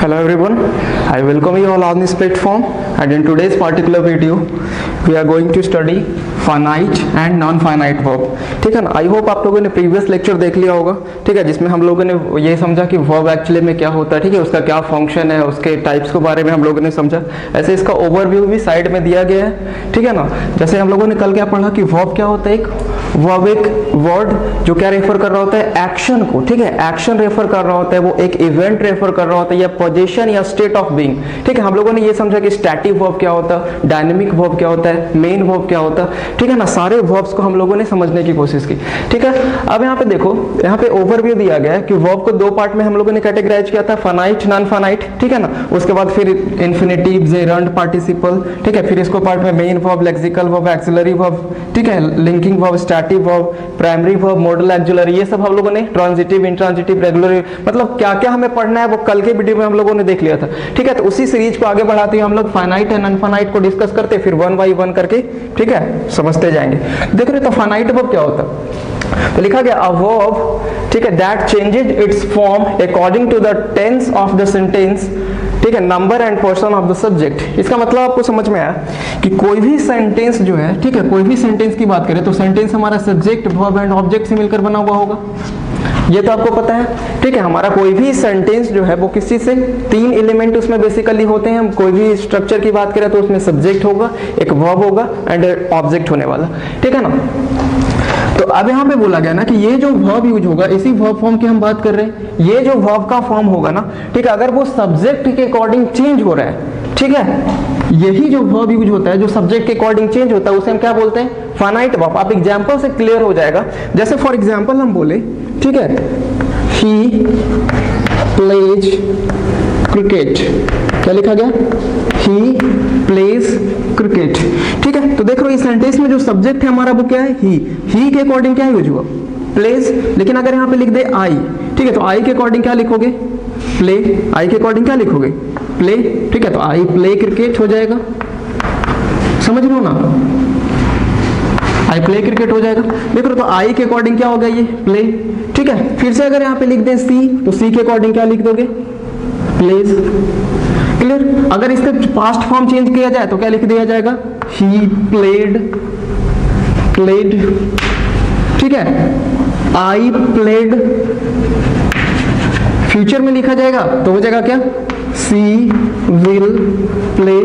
Hello everyone, I welcome you all on this platform, and in today's particular video we are going to study finite and non finite verb. ठीक है ना। I hope आप लोगों ने previous lecture देख लिया होगा, ठीक है, जिसमें हम लोगों ने ये समझा कि वर्ब एक्चुअली में क्या होता है, ठीक है, उसका क्या फंक्शन है, उसके टाइप्स के बारे में हम लोगों ने समझा। ऐसे इसका ओवरव्यू भी साइड में दिया गया है, ठीक है ना। जैसे हम लोगों ने कल क्या पढ़ा कि वर्ब क्या होता है, एक वर्ड जो क्या रेफर कर रहा होता है, एक्शन को, ठीक है, एक्शन रेफर कर रहा होता है, वो एक इवेंट रेफर कर रहा होता है, या पोजीशन या स्टेट ऑफ बीइंग। ठीक है, हम लोगों ने ये समझा कि स्टैटिक वर्ब क्या होता है, डायनेमिक वर्ब क्या होता है, मेन वर्ब क्या होता है, ठीक है ना। सारे वर्ब्स को हम लोगों ने समझने की कोशिश की, ठीक है। अब यहाँ पे देखो, यहाँ पे ओवरव्यू दिया गया है कि वर्ब को दो पार्ट में हम लोगों ने कैटेगराइज किया था, फाइनाइट, नॉन फाइनाइट, ठीक है ना। उसके बाद फिर इन्फिनेटिव, जेरंड, पार्टिसिपल, ठीक है। फिर इसको पार्ट में main verb, lexical verb, axillary verb, ठीक है, linking verb, static verb, primary verb, model axillary, ये सब हम लोगों ने ट्रांजिटिव, इंट्रांजिटिव, रेगुलर, मतलब क्या क्या हमें पढ़ना है वो कल के वीडियो में हम लोगों ने देख लिया था, ठीक है। तो उसी सीरीज को आगे बढ़ाते हुए हम लोग फाइनाइट एंड अनफाइनाइट को डिस्कस करते, फिर वन बाई वन करके, ठीक है, समझते जाएंगे। देख रहे तो फाइनाइट वर्ब क्या होता है, तो लिखा गया अ वर्ब, ठीक है, that changes it's form according to the tense of the sentence, ठीक है, number and person of the subject. इसका मतलब आपको समझ में आया कि कोई भी सेंटेंस जो है, ठीक है, कोई भी सेंटेंस की बात करें तो सेंटेंस हमारा सब्जेक्ट, वर्ब एंड ऑब्जेक्ट से मिलकर बना हुआ होगा, ये तो आपको पता है, ठीक है। हमारा कोई भी सेंटेंस जो है वो किसी से तीन एलिमेंट उसमें बेसिकली होते हैं। हम कोई भी स्ट्रक्चर की बात करें तो उसमें सब्जेक्ट होगा, एक वर्ब होगा एंड ऑब्जेक्ट होने वाला, ठीक है ना। तो अब यहाँ पे बोला गया ना कि ये जो वर्ब यूज होगा, इसी वर्ब फॉर्म की हम बात कर रहे हैं, ये जो वर्ब का फॉर्म होगा ना, ठीक है, अगर वो सब्जेक्ट के अकॉर्डिंग चेंज हो रहा है, ठीक है, यही जो वर्ब यूज होता है जो सब्जेक्ट के अकॉर्डिंग चेंज होता है उसे हम क्या बोलते हैं, फाइनाइट वर्ब। आप एग्जांपल से क्लियर हो जाएगा। जैसे फॉर एग्जांपल हम बोले, ठीक है, ही प्लेज क्रिकेट, क्या लिखा गया, ही प्लेज क्रिकेट, ठीक है। तो देख लो इस सेंटेंस में जो सब्जेक्ट है हमारा वो क्या है, ही के अकॉर्डिंग क्या यूज हुआ, प्लेज। लेकिन अगर यहाँ पे लिख दे आई, ठीक है, तो आई के अकॉर्डिंग क्या लिखोगे, प्ले। आई के अकॉर्डिंग क्या लिखोगे, प्ले, ठीक है, तो आई प्ले क्रिकेट हो जाएगा, समझ लो ना, आई प्ले क्रिकेट हो जाएगा। देख लो तो आई के अकॉर्डिंग क्या होगा, ये प्ले, ठीक है। फिर से अगर यहाँ पे लिख दें सी, तो सी के अकॉर्डिंग क्या लिख दोगे, प्लेज, क्लियर। अगर इसका पास्ट फॉर्म चेंज किया जाए तो क्या लिख दिया जाएगा, ही प्लेड, प्लेड, ठीक है, आई प्लेड। फ्यूचर में लिखा जाएगा तो हो जाएगा क्या, सी विल प्ले।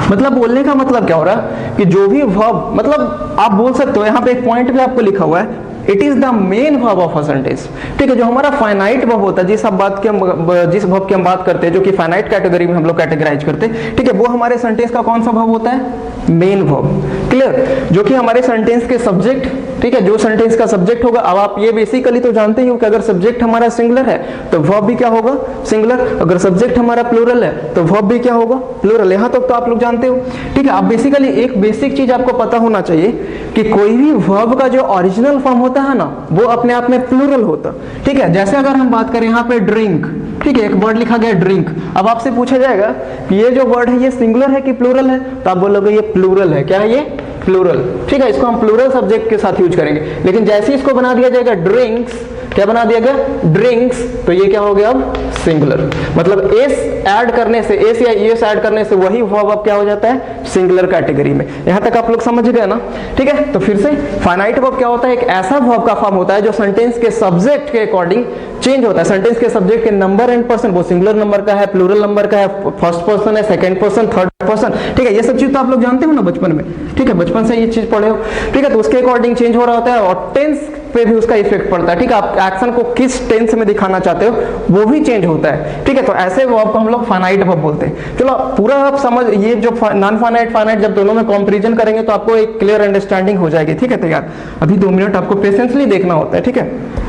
मतलब बोलने का मतलब क्या हो रहा है कि जो भी वर्ब, मतलब आप बोल सकते हो, यहाँ पे एक पॉइंट भी आपको लिखा हुआ है, it is the main verb of a sentence, ठीक है। जो हमारा फाइनाइट वर्ब होता है, जिस वर्ब की हम बात करते हैं, जो कि फाइनाइट कैटेगरी में हम लोग कैटेगराइज करते हैं, ठीक है, वो हमारे सेंटेंस का कौन सा वर्ब होता है, मेन वर्ब, क्लियर, जो कि हमारे सेंटेंस के सब्जेक्ट, ठीक है, जो सेंटेंस का सब्जेक्ट होगा। अब आप ये बेसिकली तो जानते ही हो कि अगर सब्जेक्ट हमारा सिंगुलर है तो वर्ब भी क्या होगा, सिंगुलर। अगर सब्जेक्ट हमारा प्लूरल है तो वर्ब भी क्या होगा, प्लूरल। यहां तक तो आप लोग जानते हो, ठीक है। अब बेसिकली एक बेसिक चीज आपको पता होना चाहिए कि कोई भी वर्ब का जो ओरिजिनल फॉर्म होता है ना, वो अपने आप में प्लूरल होता, ठीक है। जैसे अगर हम बात करें यहाँ पे ड्रिंक, ठीक है, एक वर्ड लिखा गया ड्रिंक। अब आपसे पूछा जाएगा कि ये जो वर्ड है ये सिंगुलर है कि प्लूरल है, तो आप बोलोगे ये प्लूरल है। क्या है ये, प्लूरल, ठीक है। इसको हम प्लूरल सब्जेक्ट के साथ यूज करेंगे। लेकिन जैसे इसको बना दिया जाएगा ड्रिंक्स, क्या बना दिया गया, ड्रिंक्स, तो ये क्या हो गया अब, सिंगुलर। मतलब एस ऐड करने से, एस या एस ऐड करने से वही वर्ब अब क्या हो जाता है, सिंगुलर कैटेगरी में। यहां तक आप लोग समझ गए ना, ठीक है। तो फिर से फाइनाइट वर्ब क्या होता है, एक ऐसा वर्ब का फॉर्म होता है जो सेंटेंस के सब्जेक्ट के अकॉर्डिंग चेंज होता है। सेंटेंस के सब्जेक्ट के नंबर एंड पर्सन, वो सिंगुलर नंबर का है, प्लूरल नंबर का है, फर्स्ट पर्सन है, सेकंड पर्सन, थर्ड पर्सन, ठीक है। ये सब चीज तो आप लोग जानते हो ना बचपन में, ठीक है, बचपन से ये चीज पढ़े हो, ठीक है। तो उसके अकॉर्डिंग चेंज हो रहा होता है और टेंस पे भी उसका इफेक्ट पड़ता है, ठीक है। आप एक्शन को किस टेंस में दिखाना चाहते हो वो भी चेंज होता है, ठीक है। तो ऐसे वर्ब को हम लोग फाइनाइट वर्ब बोलते हैं। चलो पूरा आप समझ, ये जो नॉन फाइनाइट, फाइनाइट जब दोनों में कंपैरिजन करेंगे तो आपको एक क्लियर अंडरस्टैंडिंग हो जाएगी, ठीक है। तो यार अभी 2 मिनट आपको पेशेंसली देखना होता है, ठीक है।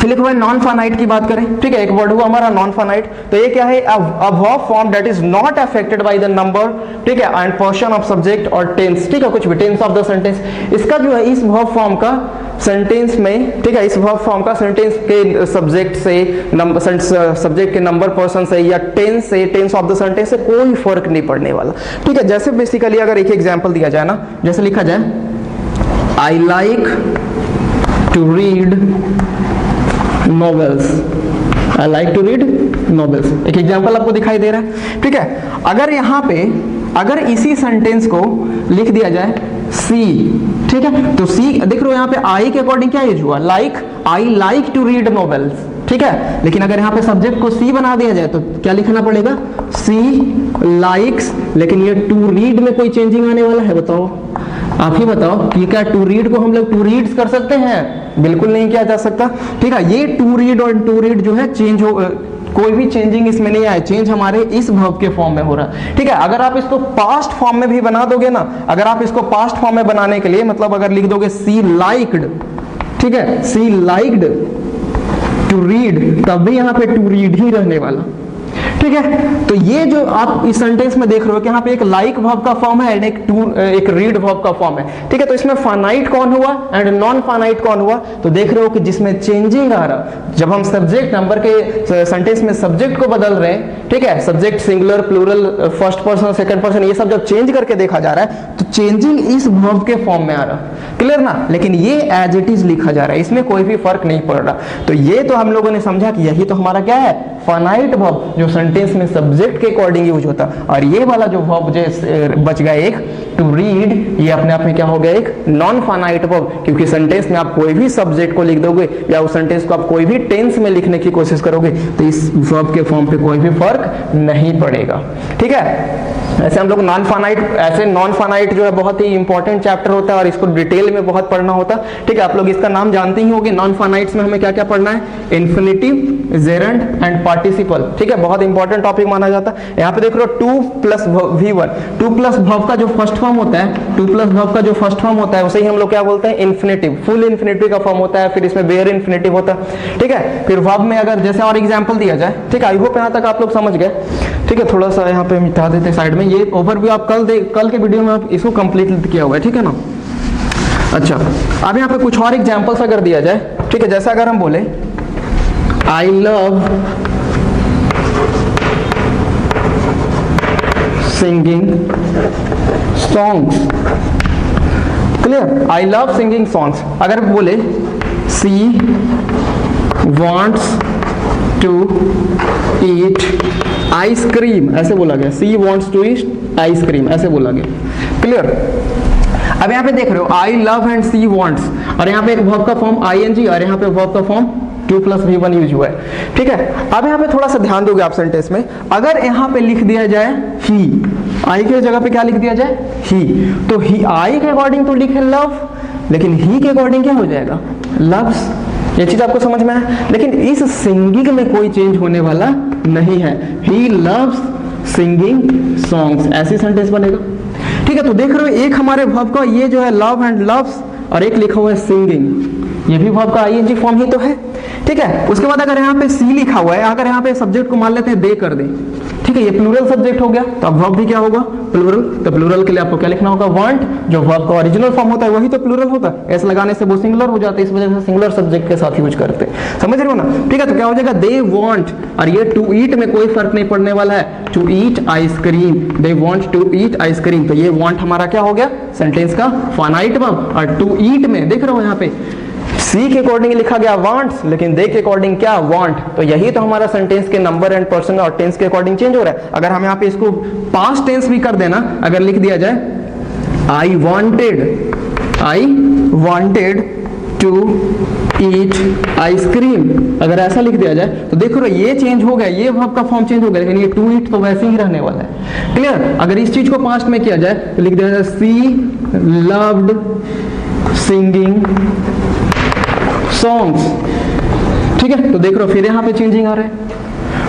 फिर भाई नॉन फाइनाइट की बात करें, ठीक है, एक वर्ड हुआ हमारा नॉन फाइनाइट। तो ये क्या है, a verb form that is not affected by the number, ठीक है, एंड पोर्शन ऑफ सब्जेक्ट और टेंस, ठीक है, कुछ भी टेंस ऑफ द सेंटेंस। इसका जो है इस वर्ब फॉर्म का सेंटेंस में, ठीक है, इस वर्ब फॉर्म का सेंटेंस के सब्जेक्ट से, सब्जेक्ट के नंबर, पर्सन से या टेंस से, टेंस ऑफ द सेंटेंस से कोई फर्क नहीं पड़ने वाला, ठीक है। जैसे बेसिकली अगर एक एग्जांपल दिया जाए ना, जैसे लिखा जाए I like to read novels, I like to read novels. एक एग्जांपल आपको दिखाई दे रहा है, ठीक है। अगर यहाँ पे अगर इसी सेंटेंस को लिख दिया जाए सी, ठीक है, तो सी देख रहे हो यहाँ पे आई के अकॉर्डिंग क्या यूज हुआ, like, I like to read novels, ठीक है। लेकिन अगर यहाँ पे सब्जेक्ट को सी बना दिया जाए तो क्या लिखना पड़ेगा, सी लाइक्स। लेकिन ये टू रीड में कोई चेंजिंग आने वाला है, बताओ, आप ही बताओ कि क्या टू रीड को हम लोग टू रीड्स कर सकते हैं? बिल्कुल नहीं किया जा सकता, ठीक है। ये टू रीड और टू रीड जो है चेंज हो, कोई भी चेंजिंग इसमें नहीं आए, चेंज हमारे इस वर्ब के फॉर्म में हो रहा है, ठीक है। अगर आप इसको पास्ट फॉर्म में भी बना दोगे ना, अगर आप इसको पास्ट फॉर्म में बनाने के लिए मतलब अगर लिख दोगे सी लाइक्ड, ठीक है, सी लाइक्ड टू रीड, तब भी यहाँ पे टू रीड ही रहने वाला, ठीक है। तो ये जो आप इस सेंटेंस में देख रहे हो कि यहाँ पे एक लाइक वर्ब का फॉर्म है एंड एक रीड वर्ब का फॉर्म है, ठीक है। तो इसमें फाइनाइट कौन हुआ एंड नॉन फाइनाइट कौन हुआ? तो देख रहे हो कि जिसमें चेंजिंग आ रहा, जब हम सब्जेक्ट नंबर के सेंटेंस में सब्जेक्ट को बदल रहे हैं, ठीक है, subject singular, plural, first person, second person, ये सब जब चेंज करके देखा जा रहा है तो चेंजिंग इस वर्ब के फॉर्म में आ रहा, क्लियर ना। लेकिन ये एज इट इज लिखा जा रहा है, इसमें कोई भी फर्क नहीं पड़ रहा। तो ये तो हम लोगों ने समझा कि यही तो हमारा क्या है, फाइनाइट वर्ब, जो सेंटेंस में सब्जेक्ट के अकॉर्डिंग यूज होता। और ये वाला जो वर्ब बच गया एक टू रीड, ये अपने आप में क्या हो गया, एक नॉन फाइनाइट वर्ब, क्योंकि सेंटेंस में आप कोई भी सब्जेक्ट को लिख दोगे या उस सेंटेंस को आप कोई भी टेंस में लिखने की कोशिश करोगे तो इस वर्ब के फॉर्म पे कोई भी फर्क नहीं पड़ेगा, ठीक है। ऐसे हम लोग नॉन फाइनाइट, ऐसे नॉन फाइनाइट जो है बहुत ही इंपॉर्टेंट चैप्टर होता है और इसको डिटेल में बहुत पढ़ना होता है, ठीक है। आप लोग इसका नाम जानते ही होंगे। नॉन फाइनाइट्स में हमें क्या क्या पढ़ना है, इन्फिनिटिव, जेरेंट एंड पार्टिसिपल, ठीक है, बहुत इंपॉर्टेंट टॉपिक माना जाता है। यहाँ पे देख रहे हो two plus V1, two plus verb का जो फर्स्ट फॉर्म होता है, टू प्लस वर्ब का जो फर्स्ट फॉर्म होता है उसे ही हम लोग क्या बोलते हैं, इन्फिनिटिव, फुल इन्फिनिटिव का फॉर्म होता है, फिर इसमें वेयर इन्फिनिटिव होता है, ठीक है। फिर वर्ब में अगर जैसे और एग्जांपल दिया जाए, ठीक है, आई होप यहाँ तक आप लोग समझ गए, ठीक है। थोड़ा सा यहाँ पे मिटा देते साइड में, ये ओवरव्यू आप कल के वीडियो में आप इसको कंप्लीट किया हुआ है, ठीक है ना। अच्छा, अब यहाँ पे कुछ और एग्जांपल्स अगर दिया जाए, ठीक है, जैसे अगर हम बोले I love singing songs, clear, I love singing songs. अगर बोले सी वॉन्ट्स टू ईट आइसक्रीम, ऐसे बोला गया, सी वॉन्ट्स टू ईट आइसक्रीम, ऐसे बोला गया, क्लियर। अब यहाँ पे देख रहे हो I love and C wants, और यहाँ पे एक वर्ब का फॉर्म ing और यहाँ पे वर्ब का form two plus V1 use हुआ है, ठीक है। अब यहाँ पे थोड़ा सा ध्यान दोगे आप सेंटेंस में, अगर यहाँ पे लिख दिया जाए ही, आई के जगह पे क्या लिख दिया जाए, ही, तो ही आई के अकॉर्डिंग तो लिखे लव, लेकिन ही के अकॉर्डिंग क्या हो जाएगा, लव्स। ये चीज आपको समझ में आया। लेकिन इस सिंगिंग में कोई चेंज होने वाला नहीं है, ही लव्स सिंगिंग सॉन्ग्स, ऐसी सेंटेंस बनेगा, ठीक है। तो देख रहे हो एक हमारे वर्ब का ये जो है लव एंड लव्स, और एक लिखा हुआ है सिंगिंग, ये भी वर्ब का ing फॉर्म ही तो है, ठीक है। उसके बाद अगर यहाँ पे सी लिखा हुआ है, अगर यहाँ पे सब्जेक्ट को मान लेते हैं दे कर दे, ठीक है, ये प्लूरल सब्जेक्ट हो गया, तो अब वर्ब भी क्या होगा, प्लूरल। तो प्लूरल के लिए आपको क्या लिखना होगा, वांट, जो वर्ब का ओरिजिनल फॉर्म होता है वही तो प्लूरल होता है, एस लगाने से वो सिंगुलर हो जाता है, इस वजह से सिंगुलर सब्जेक्ट के साथ यूज करते हैं, समझ रहे हो ना, ठीक है। तो क्या हो जाएगा, दे वांट, और ये टू ईट में कोई फर्क नहीं पड़ने वाला है, to eat ice cream, they want to eat ice cream, तो ये वांट हमारा क्या हो गया, सेंटेंस का फाइनाइट वर्ब। और टू ईट में देख रहे हो यहाँ पे सी के अकॉर्डिंग लिखा गया वांट्स, लेकिन दे के अकॉर्डिंग क्या, वांट, तो यही तो हमारा सेंटेंस के नंबर एंड पर्सन और टेंस के अकॉर्डिंग चेंज हो रहा है। अगर हम यहाँ पे इसको पास्ट टेंस भी कर देना, अगर लिख दिया जाए I wanted to eat ice cream, अगर ऐसा लिख दिया जाए तो देखो ये चेंज हो गया, ये वर्ब का फॉर्म चेंज हो गया, लेकिन ये टू ईट तो वैसे ही रहने वाला है, क्लियर। अगर इस चीज को पास्ट में किया जाए तो लिख दिया जाए सी लव्ड सिंगिंग सॉन्ग्स, ठीक है। तो देख रहे हो फिर यहाँ पे चेंजिंग आ रहा है।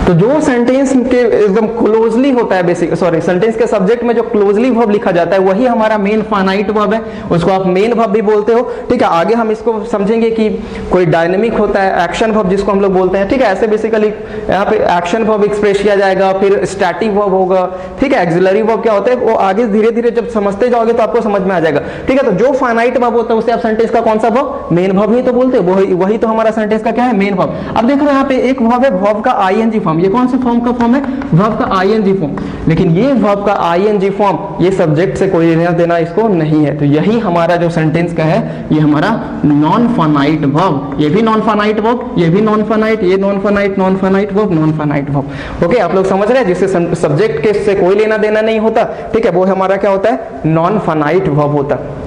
तो जो सेंटेंस के एकदम क्लोजली होता है, बेसिक सेंटेंस के सब्जेक्ट में जो क्लोजली वर्ब लिखा जाता है वही हमारा मेन फाइनाइट वर्ब है, उसको आप मेन वर्ब भी बोलते हो, ठीक है। आगे हम इसको समझेंगे कि कोई डायनेमिक होता है एक्शन वर्ब जिसको हम लोग बोलते हैं, ठीक है। ऐसे बेसिकली यहाँ पे एक्शन वर्ब एक्सप्रेस किया जाएगा, फिर स्टैटिक वर्ब होगा, ठीक है। एक्सिलरी वर्ब क्या होता है वो आगे धीरे धीरे जब समझते जाओगे तो आपको समझ में आ जाएगा, ठीक है। तो जो फाइनाइट वर्ब होता है उसे आप सेंटेंस का कौन सा वर्ब, मेन वर्ब ही तो बोलते हैं, वही तो हमारा सेंटेंस का क्या है, मेन वर्ब। अब देखो यहाँ पे एक वर्ब है वर्ब का ing फॉर्म, फॉर्म, ये कौन से फॉर्म का फॉर्म है? वर्ब का आईएनजी फॉर्म। लेकिन ये वर्ब का आईएनजी फॉर्म, ये सब्जेक्ट से कोई लेना देना इसको नहीं है। तो यही हमारा जो सेंटेंस का है, ये हमारा नॉन फाइनाइट वर्ब। ये भी नॉन फाइनाइट वर्ब, ये भी नॉन फाइनाइट, ये non finite, non finite verb, non finite verb. Okay, आप लोग समझ रहे हैं? जिससे सब्जेक्ट के से कोई लेना देना नहीं होता, ठीक है, वो हमारा क्या होता है? नॉन फाइनाइट वर्ब होता है।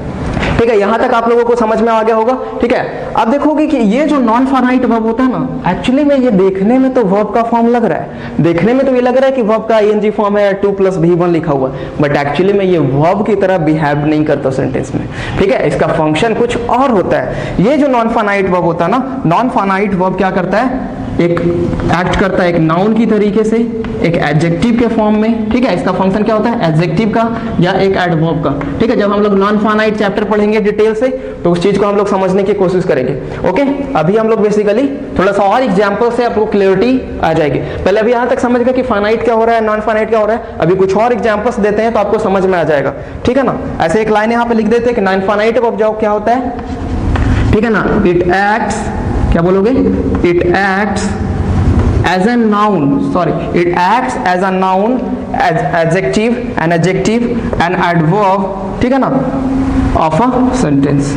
ठीक है, यहां तक आप लोगों को समझ में आ गया होगा। ठीक है, अब देखोगे कि ये जो नॉन फाइनाइट वर्ब होता है ना, एक्चुअली में ये देखने में तो वर्ब का फॉर्म लग रहा है, देखने में तो ये लग रहा है कि वर्ब का आईएनजी फॉर्म है, 2 + V1 लिखा हुआ, बट एक्चुअली में ये वर्ब की तरह बिहेव नहीं करता सेंटेंस में। ठीक है, इसका फंक्शन कुछ और होता है। ये जो नॉन फाइनाइट वर्ब होता है ना, नॉन फाइनाइट वर्ब क्या करता है? एक एक्ट करता है एक नाउन की तरीके से, एक एडजेक्टिव के फॉर्म में। ठीक है, इसका फंक्शन क्या होता है? एडजेक्टिव का या एक एडवर्ब का। ठीक है, जब हम लोग नॉन फाइनाइट चैप्टर पढ़ेंगे डिटेल से, तो उस चीज को हम लोग समझने की कोशिश करेंगे। ओके, अभी हम लोग बेसिकली थोड़ा सा और एग्जांपल से आपको क्लियरिटी आ जाएगी। पहले अभी यहां तक समझ गए कि फाइनाइट क्या हो रहा है, नॉन फाइनाइट क्या हो रहा है। अभी कुछ और एग्जांपल्स देते हैं तो आपको समझ में आ जाएगा। ठीक है ना, ऐसे एक लाइन यहां पे लिख देते हैं कि नॉन फाइनाइट वर्ब जाओ क्या होता है। ठीक है ना, इट एक्ट्स, क्या बोलोगे? It acts as a noun, sorry, it acts as a noun, as adjective, an adjective, an adverb, ठीक है ना, of a sentence,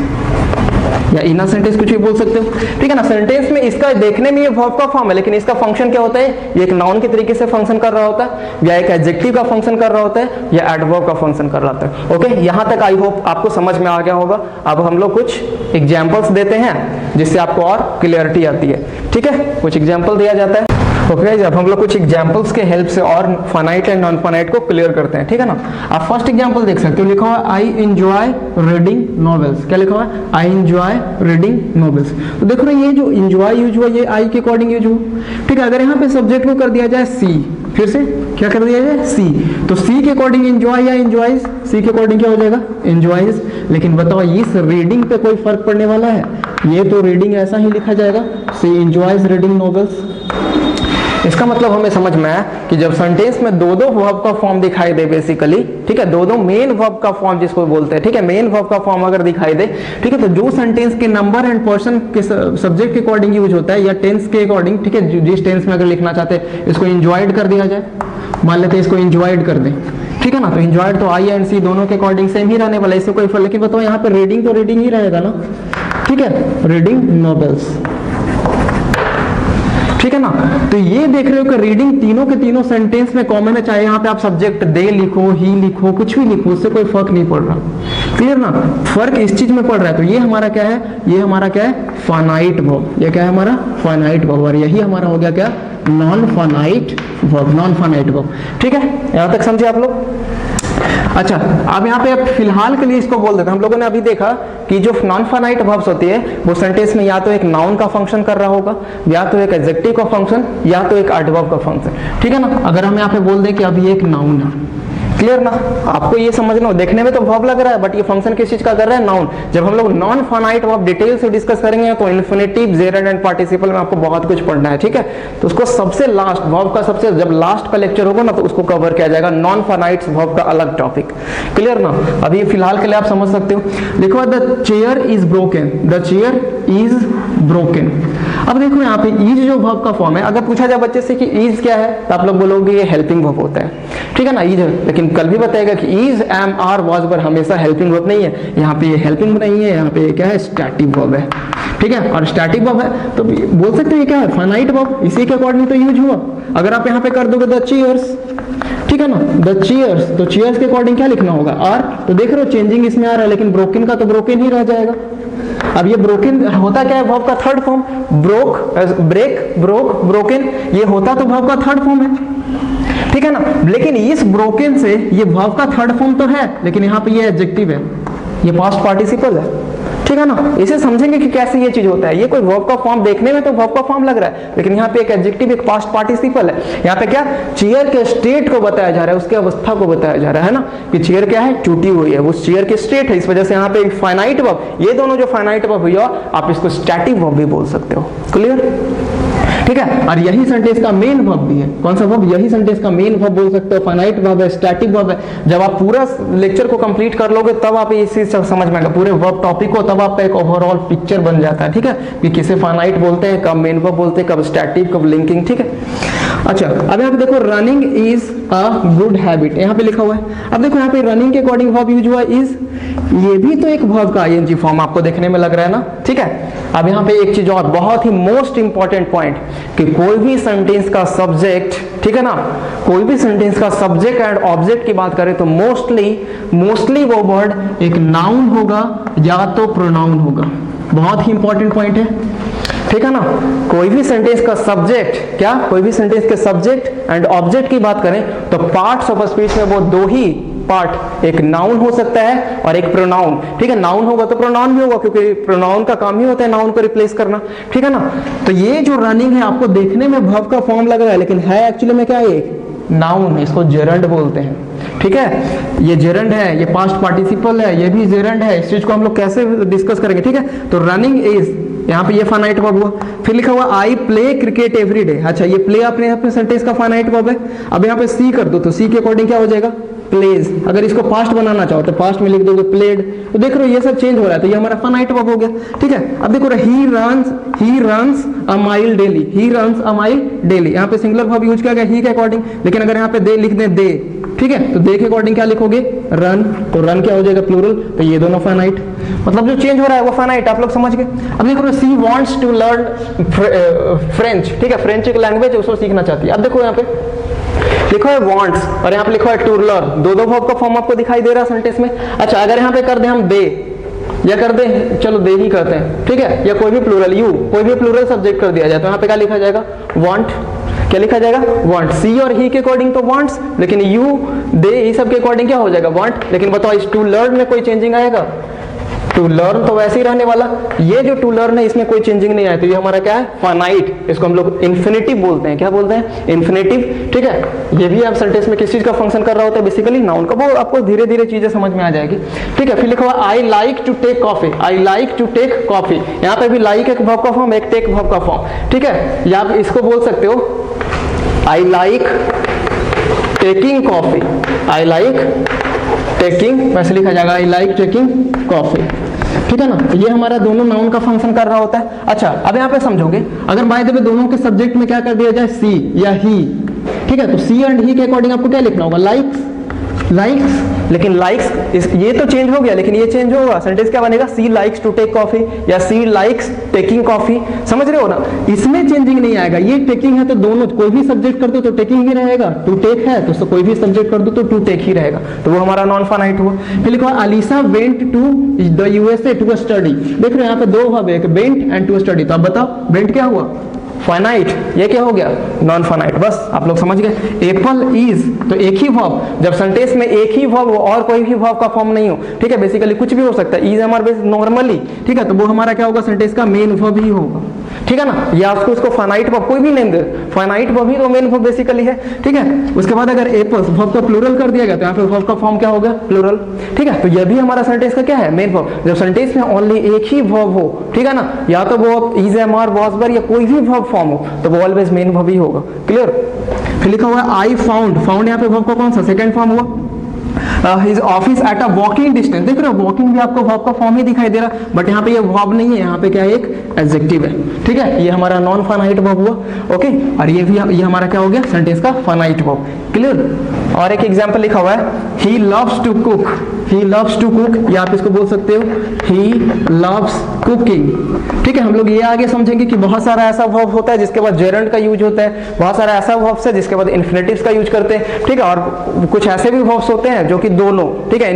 या इन अ सेंटेंस कुछ भी बोल सकते हो। ठीक है ना, सेंटेंस में इसका देखने में ये वर्ब का फॉर्म है, लेकिन इसका फंक्शन क्या होता है? ये एक नाउन के तरीके से फंक्शन कर रहा होता है, या एक एडजेक्टिव का फंक्शन कर रहा होता है, या एडवर्ब का फंक्शन कर रहा होता है। ओके, यहां तक आई होप आपको समझ में आ गया होगा। अब हम लोग कुछ एग्जाम्पल्स देते हैं जिससे आपको और क्लियरिटी आती है। ठीक है, कुछ एग्जाम्पल दिया जाता है। ओके, जब हम लोग कुछ एग्जांपल्स के हेल्प से और फाइनाइट एंड नॉन फाइनाइट को क्लियर करते हैं। ठीक है ना, आप फर्स्ट एग्जांपल देख सकते हो, लिखा हुआ आई एंजॉय रीडिंग नॉवेल्स। क्या लिखा हुआ है? I enjoy reading novels. तो देखो ना, ये जो एंजॉय यूज हुआ, ये आई के अकॉर्डिंग यूज हुआ। ठीक है, अगर यहाँ पे सब्जेक्ट को कर दिया जाए सी, फिर से क्या कर दिया जाए? सी, तो सी के अकॉर्डिंग एंजॉय या एंजॉयज, सी के अकॉर्डिंग क्या हो जाएगा? एंजॉयज। लेकिन बताओ इस रीडिंग पे कोई फर्क पड़ने वाला है? ये तो रीडिंग ऐसा ही लिखा जाएगा, सी एंजॉयज रीडिंग नॉवेल्स। इसका मतलब हमें समझ में आया कि जब सेंटेंस में दो वर्ब का फॉर्म दिखाई दे बेसिकली, ठीक है, दो मेन वर्ब का फॉर्म जिसको बोलते हैं, ठीक है, मेन वर्ब का फॉर्म अगर दिखाई दे, ठीक है, तो जो सेंटेंस के नंबर एंड पर्सन के सब्जेक्ट के अकॉर्डिंग यूज होता है या टेंस के अकॉर्डिंग, ठीक है, जिस टेंस में अगर लिखना चाहते हैं, इसको एंजॉयड कर दिया जाए, मान लेते हैं इसको एंजॉयड कर दें। ठीक है ना, तो एंजॉयड तो आई एंड सी दोनों के अकॉर्डिंग सेम ही रहने वाला है, इससे कोई फर्क। लेकिन बताओ यहाँ पे रीडिंग तो रीडिंग ही रहेगा ना। ठीक है, रीडिंग नॉवेल्स। ठीक है ना, तो ये देख रहे हो कि रीडिंग तीनों के तीनों सेंटेंस में कॉमन है, चाहे यहाँ पे आप सब्जेक्ट दे लिखो, ही लिखो, कुछ भी लिखो, उससे कोई फर्क नहीं पड़ रहा। क्लियर ना, फर्क इस चीज में पड़ रहा है। तो ये हमारा क्या है? ये हमारा क्या है? Finite verb. ये क्या है हमारा? Finite verb. और यही हमारा हो गया क्या? Non finite verb, non finite verb. ठीक है, यहां तक समझे आप लोग? अच्छा, अब यहाँ पे फिलहाल के लिए इसको बोल देते हैं। हम लोगों ने अभी देखा कि जो नॉन फाइनाइट वर्ब्स होती है वो सेंटेंस में या तो एक नाउन का फंक्शन कर रहा होगा, या तो एक एडजेक्टिव का फंक्शन, या तो एक एडवर्ब का फंक्शन। ठीक है ना, अगर हम यहाँ पे बोल दें कि अभी एक नाउन है, क्लियर ना, आपको ये समझना हो, देखने में तो वर्ब लग रहा है बट ये फंक्शन किस चीज का कर रहा है? नाउन। जब हम लोग नॉन फाइनाइट वर्ब डिटेल से डिस्कस करेंगे तो इन्फिनेटिव, जेरंड एंड पार्टिसिपल में आपको बहुत कुछ पढ़ना है। ठीक है, तो उसको सबसे लास्ट वर्ब का सबसे जब लास्ट का लेक्चर होगा ना तो उसको कवर किया जाएगा, नॉन फाइनाइट वर्ब का अलग टॉपिक। क्लियर ना, अभी फिलहाल के लिए आप समझ सकते हो। लिखो the chair is broken, the chair is broken. अब देखो यहाँ पे इज जो वर्ब का फॉर्म है, अगर पूछा जाए बच्चे से कि इज क्या है तो आप लोग बोलोगे ये हेल्पिंग वर्ब होता है। ठीक है ना, इज, लेकिन कल भी बताएगा कि इज, एम, आर, वाज पर हमेशा हेल्पिंग वर्ब नहीं है। यहाँ पे ये हेल्पिंग नहीं है, यहाँ पे क्या है? स्टैटिक वर्ब है। ठीक है, और स्टैटिक वर्ब है तो बोल सकते हैं क्या है? फाइनाइट वर्ब, इसी के अकॉर्डिंग तो यूज हुआ। अगर आप यहाँ पे कर दोगे द चेयर्स, ठीक है ना, द चेयर्स, तो चेयर्स के अकॉर्डिंग क्या लिखना होगा? आर। तो देख रहे हो चेंजिंग इसमें आ रहा है, लेकिन ब्रोकन का तो ब्रोकन ही रह जाएगा। अब ये ब्रोकन होता क्या है? वर्ब का third form. Broke, break, broke, broken, ये होता तो वर्ब का थर्ड फॉर्म है। ठीक है ना, लेकिन इस ब्रोकन से ये वर्ब का थर्ड फॉर्म तो है, लेकिन यहाँ पे ये एडजेक्टिव है, ये पास्ट पार्टिसिपल है। ठीक है ना, इसे समझेंगे कि कैसे ये चीज होता है। ये कोई वर्ब का फॉर्म देखने में तो वर्ब का फॉर्म लग रहा है, लेकिन यहाँ पे एक एडजेक्टिव, एक पास्ट पार्टिसिपल है। यहाँ पे क्या? चेयर के स्टेट को बताया जा रहा है, उसके अवस्था को बताया जा रहा है ना, कि चेयर क्या है? टूटी हुई है, वो चेयर की स्टेट है। इस वजह से यहाँ पे एक फाइनाइट वर्ब, ये दोनों जो फाइनाइट वर्ब हुआ, आप इसको स्टैटिक वर्ब भी बोल सकते हो। क्लियर? ठीक है। और यही सेंटेंस का मेन वर्ब भी है। कौन सा वर्ब? यही सेंटेंस का मेन वर्ब बोल सकते हो, फाइनाइट वर्ब है, स्टैटिक वर्ब है। जब आप पूरा लेक्चर को कंप्लीट कर लोगे तब आप इस चीज से समझ में आएगा, पूरे वर्ब टॉपिक को, तब आपका एक ओवरऑल पिक्चर बन जाता है। ठीक है, कि किसे फाइनाइट बोलते हैं, कब मेन वर्ब बोलते हैं, कब स्टैटिक, कब लिंकिंग। ठीक है, अच्छा अब यहाँ पे देखो running is a good habit, यहाँ पे लिखा हुआ है। अब देखो यहाँ पे रनिंग के अकॉर्डिंग वर्ब यूज हुआ इज, ये भी तो एक वर्ब का आईएनजी फॉर्म आपको देखने में लग रहा है ना। ठीक है, अब यहाँ पे एक चीज और बहुत ही मोस्ट इंपॉर्टेंट पॉइंट, कि कोई भी सेंटेंस का सब्जेक्ट, ठीक है ना, कोई भी सेंटेंस का सब्जेक्ट एंड ऑब्जेक्ट की बात करें तो मोस्टली वो वर्ड एक नाउन होगा या तो प्रोनाउन होगा। बहुत ही इंपॉर्टेंट पॉइंट है, ठीक है ना। कोई भी सेंटेंस का सब्जेक्ट, क्या कोई भी सेंटेंस के सब्जेक्ट एंड ऑब्जेक्ट की बात करें तो पार्ट्स ऑफ स्पीच में वो दो ही पार्ट, एक नाउन हो सकता है और एक प्रोनाउन। ठीक है, नाउन होगा तो प्रोनाउन भी होगा, क्योंकि प्रोनाउन का काम ही होता है नाउन को रिप्लेस करना। ठीक है ना, तो ये जो रनिंग है आपको देखने में वर्ब का फॉर्म लग रहा है, लेकिन है एक्चुअली में क्या है, नाउन है, इसको जेरंड बोलते हैं। ठीक है, ये जेरंड है, ये पास्ट पार्टिसिपल है, ये भी जेरंड है। इस चीज को हम लोग कैसे डिस्कस करेंगे। ठीक है, तो रनिंग इज, यहाँ पे ये फाइनाइट वर्ब हुआ। फिर लिखा हुआ I play cricket every day. अच्छा, ये प्ले अपने सेंटेंस का फाइनाइट वर्ब है। अब यहाँ पे सी कर दो तो सी के अकॉर्डिंग क्या हो जाएगा, प्लेज। अगर इसको पास्ट बनाना चाहो तो पास्ट में लिख दोगे प्लेड। तो देख रहे हो ये सब चेंज हो रहा है, तो ये हमारा फाइनाइट वर्ब हो गया। ठीक है, अब देखो he runs a mile daily, he runs a mile daily. यहाँ पे सिंगुलर वर्ब यूज किया गया ही के अकॉर्डिंग, लेकिन अगर यहाँ पे दे लिख दें दे, ठीक है, तो दे के अकॉर्डिंग क्या लिखोगे, रन। तो रन क्या हो जाएगा, प्लूरल। तो ये दोनों फाइनाइट, मतलब जो चेंज हो रहा है वो फाइनाइट। आप लोग समझ गए। अब देखो सी वांट्स टू लर्न फ्रेंच। ठीक है, फ्रेंच एक लैंग्वेज है, उसको सीखना चाहती है। अब देखो यहाँ पे लिखा है वांट्स और यहाँ पे लिखा है टू लर्न, दो वर्ब का फॉर्म आपको दिखाई दे रहा है सेंटेंस में। अच्छा, अगर यहाँ पे कर दे हम दे, या कर दे, चलो दे ही करते हैं, ठीक है, या कोई भी प्लूरल, यू, कोई भी प्लूरल सब्जेक्ट कर दिया जाए तो यहाँ पे क्या लिखा जाएगा, वांट। क्या लिखा जाएगा, वांट। सी और ही के अकॉर्डिंग तो वांट्स, लेकिन यू, दे, ये सब के अकॉर्डिंग क्या हो जाएगा, वांट। लेकिन बताओ इस टू लर्न में कोई चेंजिंग आएगा, टू लर्न तो वैसे ही रहने वाला। ये जो टू लर्न है इसमें कोई चेंजिंग नहीं आया, तो ये हमारा क्या है, फाइनाइट। इसको हम लोग इन्फिनिटिव बोलते हैं। क्या बोलते हैं, इन्फिनिटिव। ठीक है, ये भी आप सेंटेंस में किस चीज का फंक्शन कर रहा होता है, बेसिकली नाउन का। वो आपको धीरे धीरे चीजें समझ में आ जाएगी। ठीक है, फिर लिखा हुआ I like to take coffee, I like to take coffee. यहाँ पे भी लाइक एक वर्ब का फॉर्म, एक टेक वर्ब का फॉर्म। ठीक है, या आप इसको बोल सकते हो I like taking coffee, I like taking, वैसे लिखा जाएगा आई लाइक टेकिंग कॉफी। ठीक है ना, ये हमारा दोनों नाउन का फंक्शन कर रहा होता है। अच्छा, अब यहाँ पे समझोगे, अगर बाय द वे दोनों के सब्जेक्ट में क्या कर दिया जाए, सी या ही। ठीक है, तो सी एंड ही के अकॉर्डिंग आपको क्या लिखना होगा, लाइक्स, लाइक्स। लेकिन लाइक्स ये तो चेंज हो गया, लेकिन ये चेंज होगा, सेंटेंस क्या बनेगा, सी लाइक्स टू टेक कॉफी या सी लाइक्स टेकिंग कॉफी। समझ रहे हो ना, इसमें चेंजिंग नहीं आएगा। ये टेकिंग है तो दोनों, कोई भी सब्जेक्ट कर दो तो टेकिंग ही रहेगा, टू टेक है तो कोई भी सब्जेक्ट कर दो तो टू टेक ही रहेगा। तो वो हमारा नॉन फाइनाइट हुआ। फिर लिखो Alyssa went to the USA to study. देख रहे हो यहाँ पे दो वर्ब है, एक वेंट एंड टू स्टडी। तो अब बताओ वेंट क्या हुआ, फाइनाइट, ये क्या हो गया, नॉन फाइनाइट। बस आप लोग समझ गए। एप्पल इज, तो एक ही वर्ब, जब सेंटेंस में एक ही वर्ब हो और कोई भी वर्ब का फॉर्म नहीं हो, ठीक है, बेसिकली कुछ भी हो सकता है, इज हमारे बेस नॉर्मली, ठीक है, तो वो हमारा क्या होगा, सेंटेंस का मेन वर्ब ही होगा। ठीक है ना, या उसको फाइनाइट वर्ब कोई भी नेम दे, फाइनाइट वर्ब ही तो मेन वर्ब बेसिकली है। ठीक है, उसके बाद अगर एप्पल्स वर्ब का प्लूरल कर दिया गया तो यहाँ पे वर्ब का फॉर्म क्या होगा, प्लूरल। ठीक है, तो ये भी हमारा सेंटेंस का क्या है, मेन वर्ब। जब सेंटेंस में ओनली एक ही वर्ब हो, ठीक है ना, या तो वो इज, एम, आर, वाज, वर या कोई भी वर्ब फॉर्म हो, तो वो ऑलवेज मेन वर्ब ही होगा। क्लियर। फिर लिखा हुआ है आई फाउंड, फाउंड यहाँ पे वर्ब का कौन सा, सेकंड फॉर्म हुआ। His office at a walking distance. देख रहे हो वॉकिंग भी आपको वर्ब का फॉर्म ही दिखाई दे रहा, बट यहाँ पे ये वर्ब नहीं है, यहाँ पे क्या है, एक एडजेक्टिव है। ठीक है, ये हमारा नॉन फाइनाइट वर्ब हुआ। ओके, और ये भी, ये हमारा क्या हो गया, सेंटेंस का फाइनाइट वर्ब। क्लियर। और एक एग्जांपल लिखा हुआ है, he loves to cook, he loves to cook, या आप इसको बोल सकते हो ही लव्स कुकिंग। ठीक है, हम लोग ये आगे समझेंगे कि बहुत सारा ऐसा वर्ब होता है जिसके बाद जेरंड का यूज होता है, बहुत सारा ऐसा वर्ब्स है जिसके बाद इन्फिनेटिव्स का यूज करते हैं। ठीक है, और कुछ ऐसे भी वर्ब्स होते हैं जो कि दोनों, ठीक है,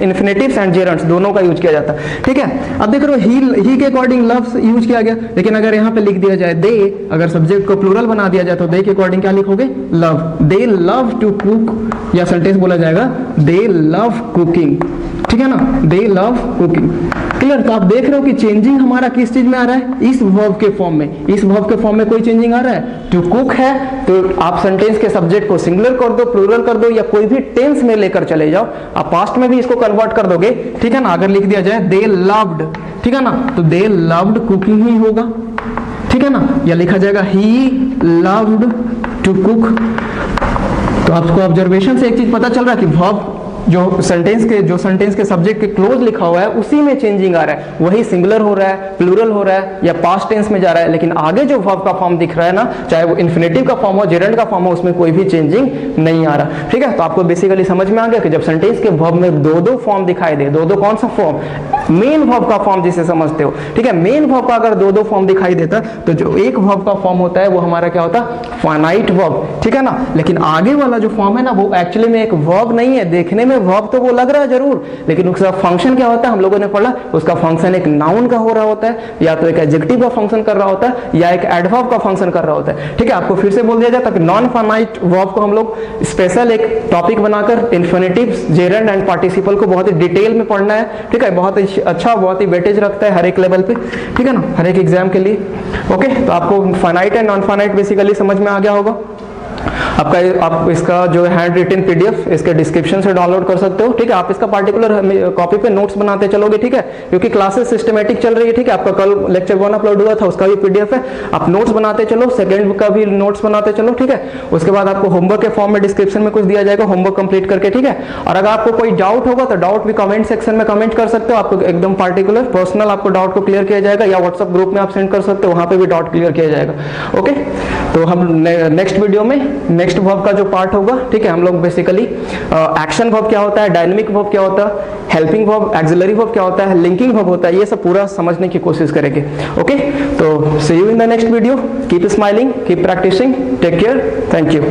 इन्फिनेटिव्स एंड जेरंड्स दोनों का यूज किया जाता है। ठीक है, अब देख रहे हो ही के अकॉर्डिंग लव्स यूज किया गया, लेकिन अगर यहाँ पे लिख दिया जाए दे, अगर सब्जेक्ट को प्लूरल बना दिया जाए तो दे के अकॉर्डिंग क्या लिखोगे, love. They love to cook, या सेंटेंस बोला जाएगा दे लव कुकिंग। ठीक है ना, दे लव कुकिंग। क्लियर। तो आप देख रहे हो कि चेंजिंग हमारा किस चीज में आ रहा है, इस वर्ब के फॉर्म में। इस वर्ब के फॉर्म में कोई चेंजिंग आ रहा है, टू कुक है तो आप सेंटेंस के सब्जेक्ट को सिंगुलर कर दो, प्लूरल कर दो, या कोई भी टेंस में लेकर चले जाओ, आप पास्ट में भी इसको कन्वर्ट कर दोगे। ठीक है ना, अगर लिख दिया जाए दे लव्ड, ठीक है ना, तो दे लव्ड कुकिंग ही होगा। ठीक है ना, या लिखा जाएगा ही लव्ड टू कुक। तो आपको ऑब्जर्वेशन से एक चीज पता चल रहा है कि वर्ब जो सेंटेंस के सब्जेक्ट के क्लोज लिखा हुआ है उसी में चेंजिंग आ रहा है, वही सिंगुलर हो रहा है, प्लूरल हो रहा है या पास्ट टेंस में जा रहा है, लेकिन आगे जो वर्ब का फॉर्म दिख रहा है ना, चाहे वो इन्फिनेटिव का फॉर्म हो, जेरेंड का फॉर्म हो, उसमें कोई भी चेंजिंग नहीं आ रहा। ठीक है, तो आपको बेसिकली समझ में आ गया कि जब सेंटेंस के वर्ब में दो फॉर्म दिखाई दे, दो कौन सा फॉर्म, मेन वर्ब का फॉर्म जिसे समझते हो, ठीक है, मेन वर्ब का अगर दो फॉर्म दिखाई देता तो जो एक वर्ब का फॉर्म होता है वो हमारा क्या होता, फाइनाइट वर्ब। ठीक है ना, लेकिन आगे वाला जो फॉर्म है ना वो एक्चुअली में एक वर्ब नहीं है, देखने में वर्ब तो वो लग रहा है जरूर, लेकिन उसका फंक्शन क्या होता है हम लोगों ने पढ़ा, उसका फंक्शन एक नाउन का हो रहा होता है, या तो एक एडजेक्टिव का फंक्शन कर रहा होता है, या एक एडवर्ब का फंक्शन कर रहा होता है। ठीक है, आपको फिर से बोल दिया जाता है कि नॉन फाइनाइट वर्ब को हम लोग स्पेशल एक टॉपिक बनाकर इन्फिनेटिव्स, जेरेंड एंड पार्टिसिपल को बहुत ही डिटेल में पढ़ना है। ठीक है, बहुत ही अच्छा, बहुत ही वेटेज रखता है हर एक लेवल पे, ठीक है ना, हर एक एग्जाम के लिए। ओके, तो आपको finite and non finite basically समझ में आ गया होगा। आप इसका जो हैंड रिटन पीडीएफ इसके डिस्क्रिप्शन से डाउनलोड कर सकते हो। ठीक है, आप इसका पार्टिकुलर कॉपी पे नोट्स बनाते चलोगे। ठीक है, क्योंकि क्लासेस सिस्टमेटिक चल रही है। ठीक है, आपका कल लेक्चर 1 अपलोड हुआ था, उसका भी पीडीएफ है, आप नोट्स बनाते चलो, सेकंड का भी नोट्स बनाते चलो। ठीक है, उसके बाद आपको होमवर्क के फॉर्म में डिस्क्रिप्शन में कुछ दिया जाएगा, होमवर्क कंप्लीट करके। ठीक है, और अगर आपको कोई डाउट होगा तो डाउट भी कमेंट सेक्शन में कमेंट कर सकते हो, आपको एकदम पार्टिकुलर पर्सनल आपको डाउट को क्लियर किया जाएगा, या व्हाट्सएप ग्रुप में आप सेंड कर सकते हो, वहां पे भी डाउट क्लियर किया जाएगा। ओके, तो हम नेक्स्ट वीडियो में नेक्स्ट वर्ब का जो पार्ट होगा, ठीक है, हम लोग बेसिकली एक्शन वर्ब क्या होता है, डायनेमिक वर्ब क्या होता है, हेल्पिंग वर्ब, एक्सिलरी वर्ब क्या होता है, लिंकिंग वर्ब होता है, ये सब पूरा समझने की कोशिश करेंगे। ओके, तो see you in the next video, keep smiling, keep practising, take care, thank you.